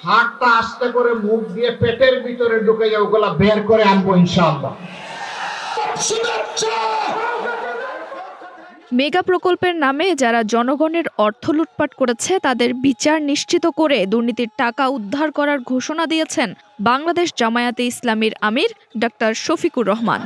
হাতটা আস্তে করে মুখ দিয়ে পেটের ভিতরে ঢুকে যায়, ওগুলা বের করে আনবো ইনশাআল্লাহ। মেগা প্রকল্পের নামে যারা জনগণের অর্থ লুটপাট করেছে তাদের বিচার নিশ্চিত করে দুর্নীতির টাকা উদ্ধার করার ঘোষণা দিয়েছেন বাংলাদেশ জামায়াতে ইসলামীর আমির ডক্টর শফিকুর রহমান।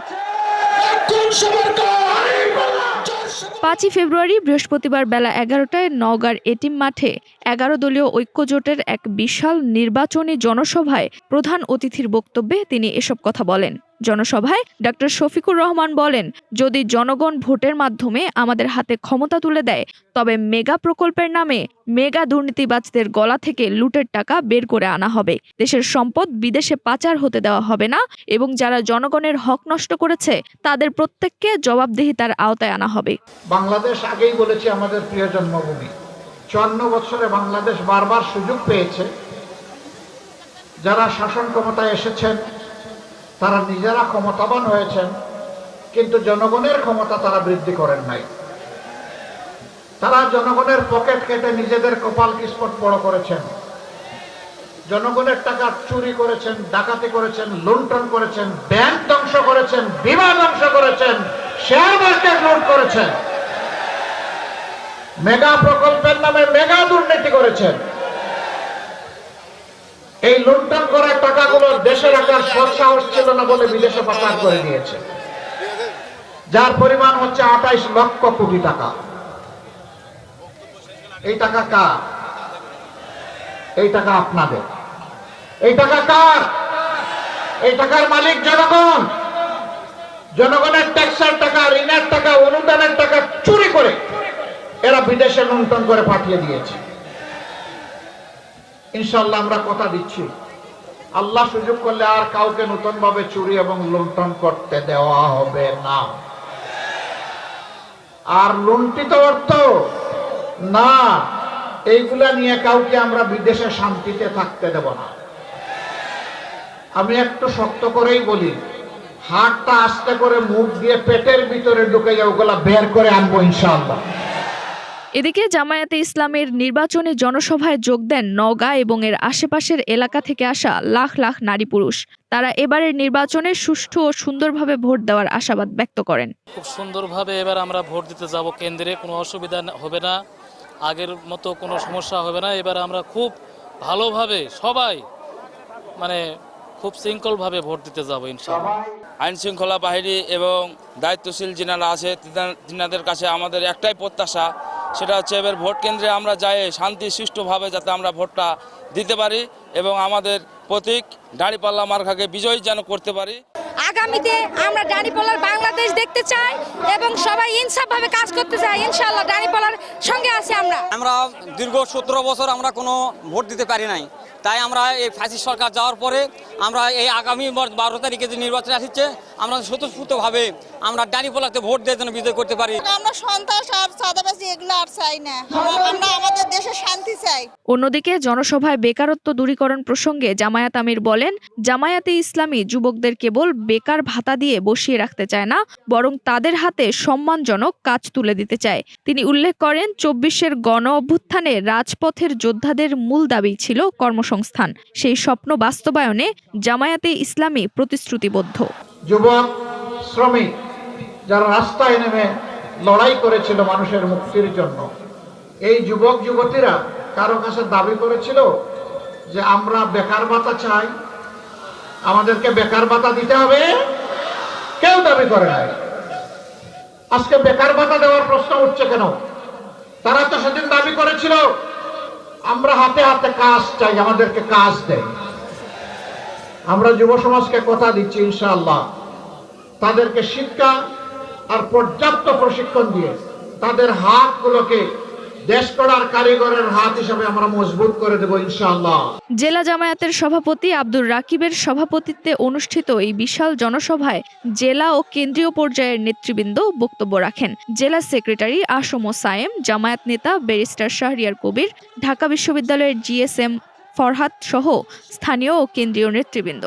5 ফেব্রুয়ারি বৃহস্পতিবার বেলা 11টায় নওগাঁর এটিম মাঠে 11 দলীয় ঐক্যজোটের এক বিশাল নির্বাচনী জনসভায় প্রধান অতিথির বক্তব্যে তিনি এসব কথা বলেন। জনসভায় ডক্টর শফিকুর রহমান বলেন, যদি জনগণ ভোটের মাধ্যমে আমাদের হাতে ক্ষমতা তুলে দেয় তবে মেগা প্রকল্পের নামে মেগা দুর্নীতিবাজদের গলা থেকে লুটের টাকা বের করে আনা হবে, দেশের সম্পদ বিদেশে পাচার হতে দেওয়া হবে না এবং যারা জনগণের হক নষ্ট করেছে তাদের প্রত্যেককে জবাবদিহিতার আওতায় আনা হবে। বাংলাদেশ আগেই বলেছি আমাদের প্রিয় জন্মভূমি। 54 বছরে বাংলাদেশ বারবার সুযোগ পেয়েছে, যারা শাসন ক্ষমতায় এসেছেন তারা নিজেরা ক্ষমতাবান হয়েছেন, কিন্তু জনগণের ক্ষমতা তারা বৃদ্ধি করেন নাই। তারা জনগণের পকেট কেটে নিজেদের কপাল কিস্মত বড় করেছেন, জনগণের টাকা চুরি করেছেন, ডাকাতি করেছেন, লুণ্ঠন করেছেন, ব্যাংক ধ্বংস করেছেন, বিমা ধ্বংস করেছেন, শেয়ার মার্কেট লুট করেছেন, মেগা প্রকল্পের নামে মেগা দুর্নীতি করেছেন। এই লুণ্ঠন করা টাকাগুলো দেশে রাখার সৎসাহস ছিল না বলে বিদেশে পাচার করে দিয়েছে, যার পরিমাণ হচ্ছে 28 লক্ষ কোটি টাকা। এই টাকা কার? এই টাকা আপনাদের। এই টাকা কার? এই টাকার মালিক জনগণ। জনগণের ট্যাক্সের টাকা, ঋণের টাকা, অনুদানের টাকা চুরি করে এরা বিদেশে লুণ্ঠন করে পাঠিয়ে দিয়েছে। ইনশাআল্লাহ আমরা কথা দিচ্ছি, আল্লাহ সুযোগ করলে আর কাউকে নতুন ভাবে চুরি এবং লুণ্ঠন করতে দেওয়া হবে না। আর লুণ্ঠিত অর্থ না, এইগুলা নিয়ে কাউকে আমরা বিদেশে শান্তিতে থাকতে দেব না। আমি একটু শক্ত করেই বলি, হাতটা আস্তে করে মুখ দিয়ে পেটের ভিতরে ঢুকে যায়, ওগুলা বের করে আনবো ইনশাআল্লাহ। এদিকে জামায়াতে ইসলামের নির্বাচনী জনসভায় যোগ দেন নওগাঁ এবং এর আশেপাশের এলাকা থেকে আসা লাখ লাখ নারী পুরুষ। তারা এবারের নির্বাচনে সুষ্ঠু ও সুন্দরভাবে ভোট দেওয়ার আশাবাদ ব্যক্ত করেন। খুব সুন্দরভাবে এবার আমরা ভোট দিতে যাব কেন্দ্রে, কোনো অসুবিধা হবে না, আগের মতো কোনো সমস্যা হবে না। এবার আমরা খুব ভালোভাবে সবাই খুব শৃঙ্খলভাবে ভোট দিতে যাব ইনশাআল্লাহ। আইন শৃঙ্খলা বাহিনী এবং দায়িত্বশীল যিনারা আছে তিনাদের কাছে আমাদের একটাই প্রত্যাশা, সেটা হচ্ছে এবার ভোট কেন্দ্রে আমরা যাই শান্তি সুষ্ঠুভাবে যাতে আমরা ভোটটা দিতে পারি এবং আমাদের প্রতীক দাঁড়িপাল্লা মার্কাকে বিজয়ী যেন করতে পারি। আগামীতে আমরা দাঁড়িপাল্লার বাংলাদেশ দেখতে চাই এবং সবাই ইনসাফভাবে কাজ করতে চাই। ইনশাআল্লাহ দাঁড়িপাল্লার সঙ্গে আছি আমরা দীর্ঘ 17 বছর আমরা কোনো ভোট দিতে পারি নাই, তাই আমরা এই ফ্যাসিস্ট সরকার যাওয়ার পরে আমরা এই আগামী 12 তারিখে যে নির্বাচন আসছে আমরা স্বতঃস্ফূর্তভাবে আমরা দাঁড়িপাল্লাতে ভোট দিয়ে যেন বিজয় করতে পারি। আমরা সন্ত্রাস আর চাঁদাবাজি এগুলো আর চাই না, আমরা আমাদের দেশে শান্তি চাই। অন্যদিকে জনসভায় বেকারত্ব দূরীকরণ প্রসঙ্গে জামায়াত আমির বলেন, জামায়াতে ইসলামী যুবকদের কেবল বেকার ভাতা দিয়ে বসিয়ে রাখতে চায় না, বরং তাদের হাতে সম্মানজনক কাজ তুলে দিতে চায়। তিনি উল্লেখ করেন, 24-এর গণ অভ্যুত্থানে রাজপথের যোদ্ধাদের মূল দাবি ছিল কর্মসংস্থান। সেই স্বপ্ন বাস্তবায়নে জামায়াতে ইসলামী প্রতিশ্রুতিবদ্ধ। যুবক শ্রমিক যারা রাস্তায় নেমে লড়াই করেছিল মানুষের মুক্তির জন্য, এই যুবক যুবতীরা কারো কাছে দাবি করেছিল যে আমরা বেকার ভাতা চাই, আমাদেরকে বেকার ভাতা দিতে হবে, কেউ দাবি করে নাই। আজকে বেকার ভাতা দেওয়ার প্রশ্ন উঠছে কেন? তারা তো সেদিন দাবি করেছিল আমরা হাতে হাতে কাজ চাই, আমাদেরকে কাজ দেয়। আমরা যুব সমাজকে কথা দিচ্ছি ইনশাআল্লাহ তাদেরকে শিক্ষা আর পর্যাপ্ত প্রশিক্ষণ দিয়ে তাদের হাতগুলোকে দেশ গড়ার কারিগরের হাত হিসেবে আমরা মজবুত করে দেব ইনশাআল্লাহ। জেলা জামায়াতের সভাপতি আব্দুর রাকিবের সভাপতিত্বে অনুষ্ঠিত এই বিশাল জনসভায় জেলা ও কেন্দ্রীয় পর্যায়ের নেতৃবৃন্দ বক্তব্য রাখেন। জেলা সেক্রেটারি আসম সায়েম, জামায়াত নেতা ব্যারিস্টার শাহরিয়ার কবির, ঢাকা বিশ্ববিদ্যালয়ের জিএসএম ফরহাদ সহ স্থানীয় ও কেন্দ্রীয় নেতৃবৃন্দ।